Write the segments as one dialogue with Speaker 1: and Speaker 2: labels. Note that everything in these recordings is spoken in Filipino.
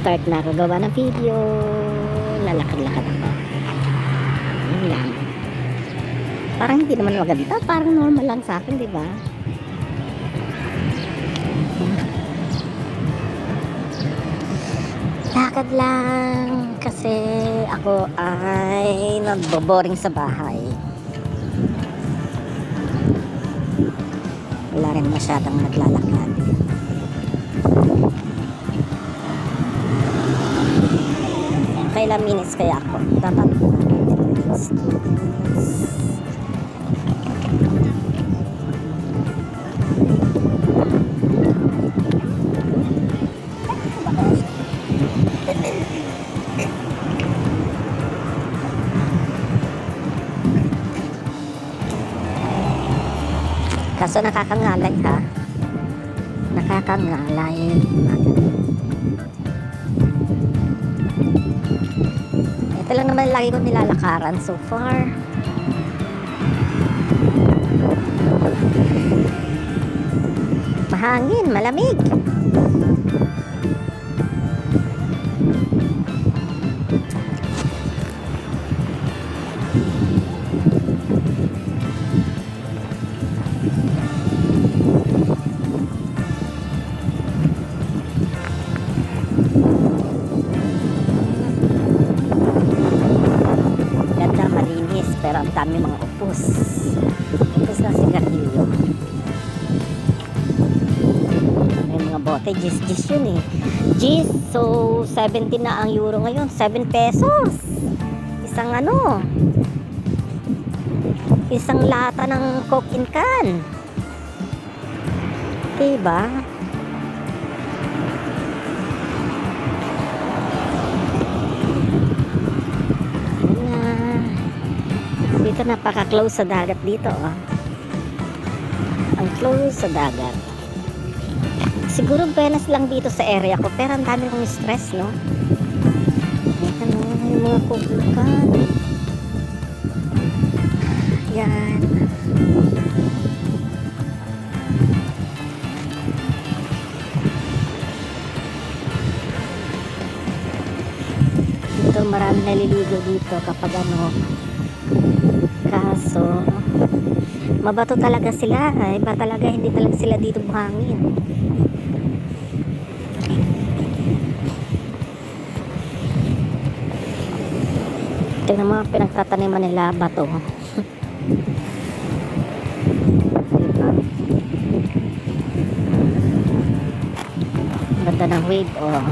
Speaker 1: start na ako gawa ng video. Lalakad-lakad ako. Yun lang. Parang hindi naman maganda. Parang normal lang sa akin, di ba? Lakad lang. Kasi ako ay nagbo-boring sa bahay. Wala rin masyadong naglalakad. Kailan minutes kaya ako? Dapat minutes. Kaso nakakangalay ha. Nakakangalay. Ito lang naman lagi ko nilalakaran so far. Mahangin, malamig. Pero ang dami mga upos ng sigarilyo. May mga bote, gis yun eh. Gis, so 70 na ang euro ngayon, 7 pesos isang isang lata ng Coke in can, diba? Dito napaka-close sa dagat dito, oh. Ang close sa dagat. Siguro Venice lang dito sa area ko, pero ang dami kong stress, no? Ayan, yung mga kubukan. Yan. Dito marami naliligo dito kapag kaso mabato talaga sila, iba talaga, hindi talaga sila dito buhangin. Tingnan mo mga pinagtataniman nila, bato. Diba? Ganda ng wave, oh.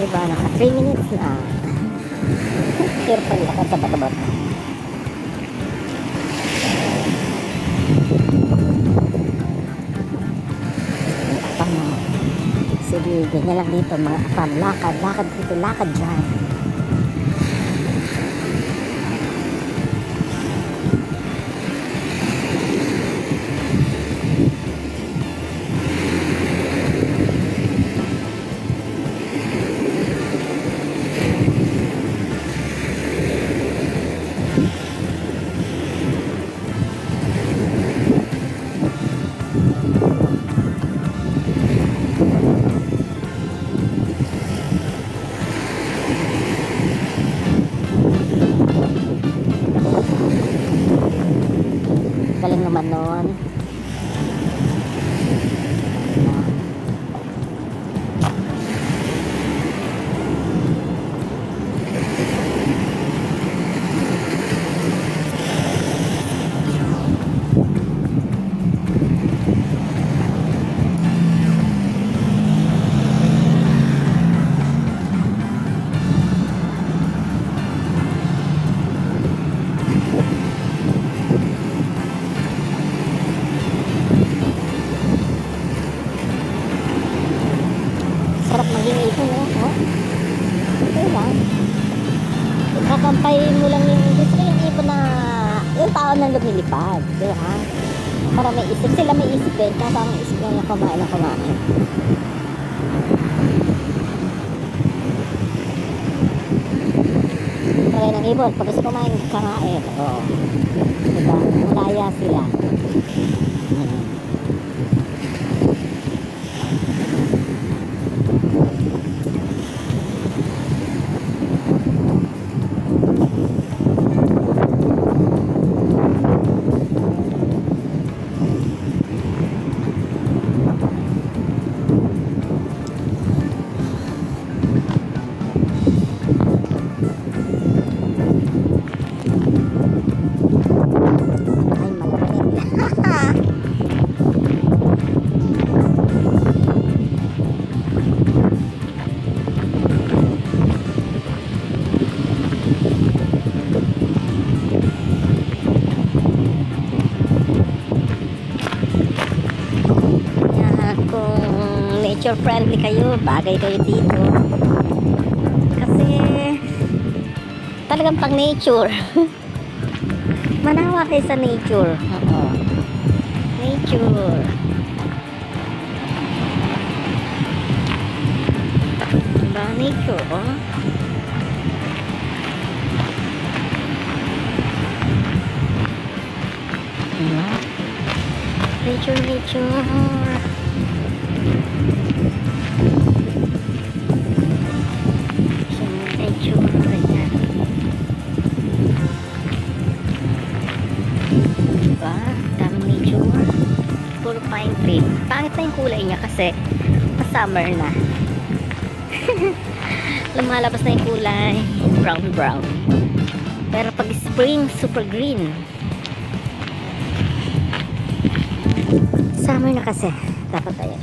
Speaker 1: Diba, naka 3 minutes na. Careful lakad sa bato-bato. Sige, ganyan lang dito mga apam. Lakad dito, lakad dyan. tao na lumilipad, di ba? Para may isip sila, may isip din, kasama may isip na kumain na kumain. Kaya ng ibon, pag gusto kumain, kakain. Oo. Diba? Malaya sila. Nature friendly kayo, bagay kayo dito kasi talagang pang nature. Manawa kayo sa nature. Oo. Nature, diba? Nature, oh. Diba? Nature, nature. Diba? Daming nature. Puro pine tree. Pangit na yung kulay niya kasi pa-summer na. Lumalabas na yung kulay. Brown brown. Pero pag spring, super green. Summer na kasi. Dapat tayo.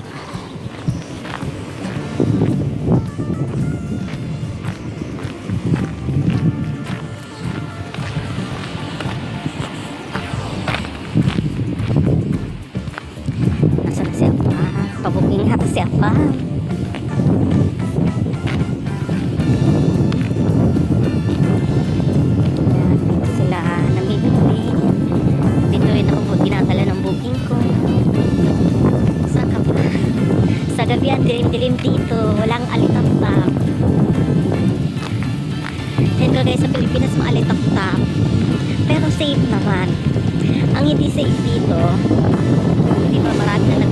Speaker 1: Pabuking hati siapa? Dito sila namimili. Dito rin ako ginagala ng booking ko. Saan ka ba? Sa gabihan, dilim-dilim dito. Walang alitap-tap. Yan ka guys, sa Pilipinas maalitap-tap. Pero safe naman. Ang hindi safe dito, di ba marami na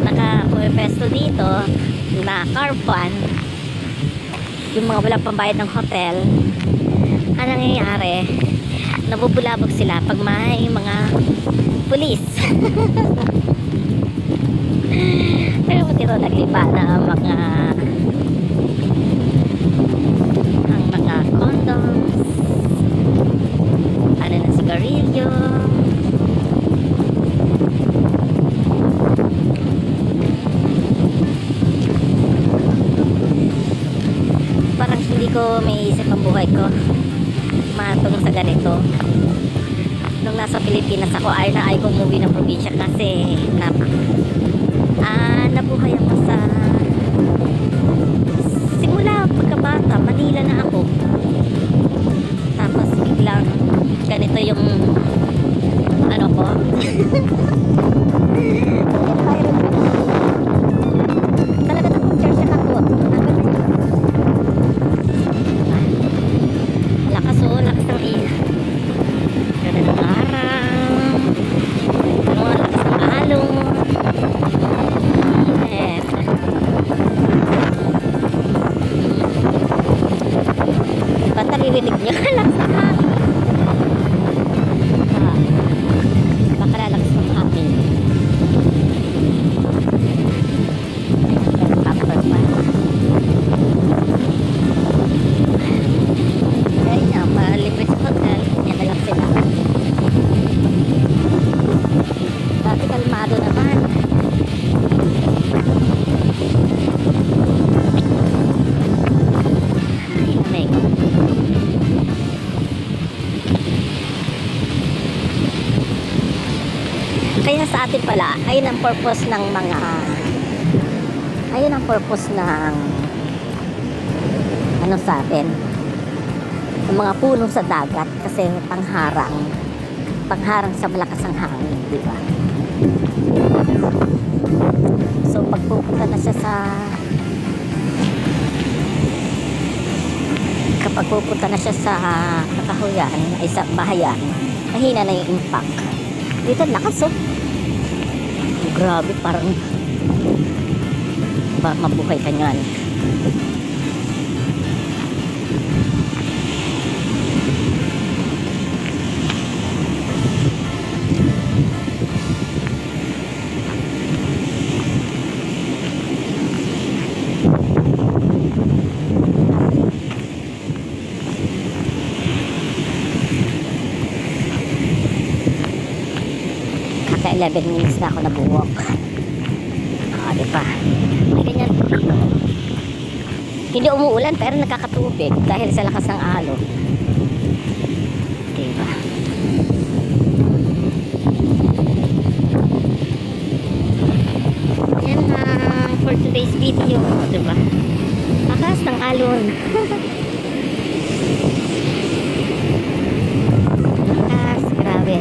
Speaker 1: naka-puesto dito na caravan, yung mga walang pambayad ng hotel. Ano nangyayari? Nabubulabog sila pag may mga pulis. Pero dito naglipa na ang mga condoms, ano na, sigarilyo. Parang hindi ko may isip ang buhay ko matulong sa ganito. Nung nasa Pilipinas ako, ay ko umuwi ng probinsya kasi nabuhay ako sa simula pagkabata. Manila na ako, tapos biglang ganito yung ano ko. Talaga akong church na takot. Lakas ng iya. Ganda ng araw. Lakas ng alon. Yes. Diba naririnig niyo? Lakas ng hangin. Baka lalakas ng hangin. Tapos pa. Kaya niya, malibre sa hotel. Yan na lang sila. Dati kalmado naman. Ay, kaya sa atin pala, ayun ang purpose ng mga, ayun ang purpose ng ano sa atin, ng mga puno sa dagat kasi pangharang sa malakas ang hangin, di ba? So pag pupunta na siya kapag pupunta na siya sa kakahuyan ay sa bahayan, mahina na yung impact. Dito lakas oh. Grabe, parang mabuhay ka niyan. Kaka 11 minutes na ako nabuwalk. Diba? May ganyan po dito. Hindi umuulan pero nakakatubig dahil sa lakas ng alon. Diba? Yan lang for today's video. Diba? Lakas ng alon. Lakas, grabe.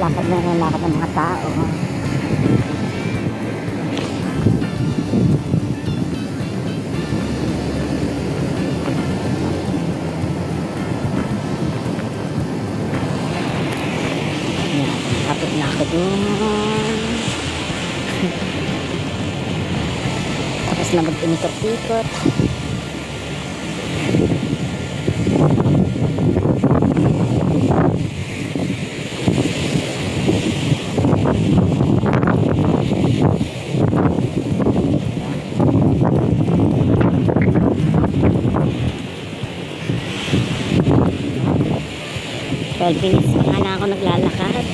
Speaker 1: Lakad na ng lakad ng mga tao. Yan, kapit na ako dun. Tapos na mag-ikot-ikot. Minutes pa nga na ako naglalakad.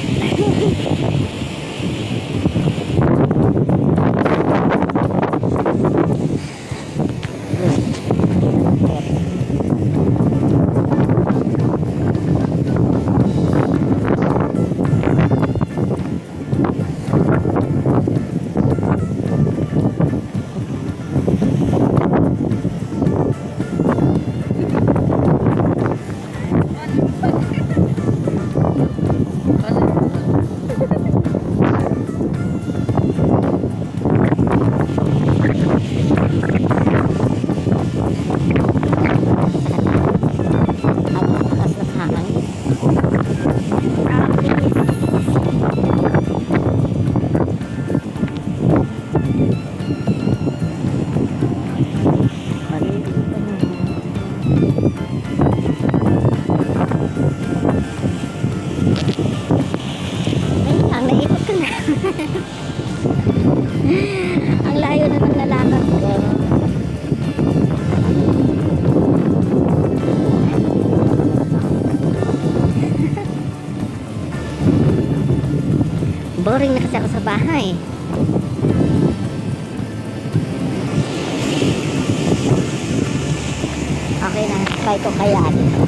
Speaker 1: Ang layo na ng lalakad ko. Boring na kasi ako sa bahay. Okay na, try ko kayaan.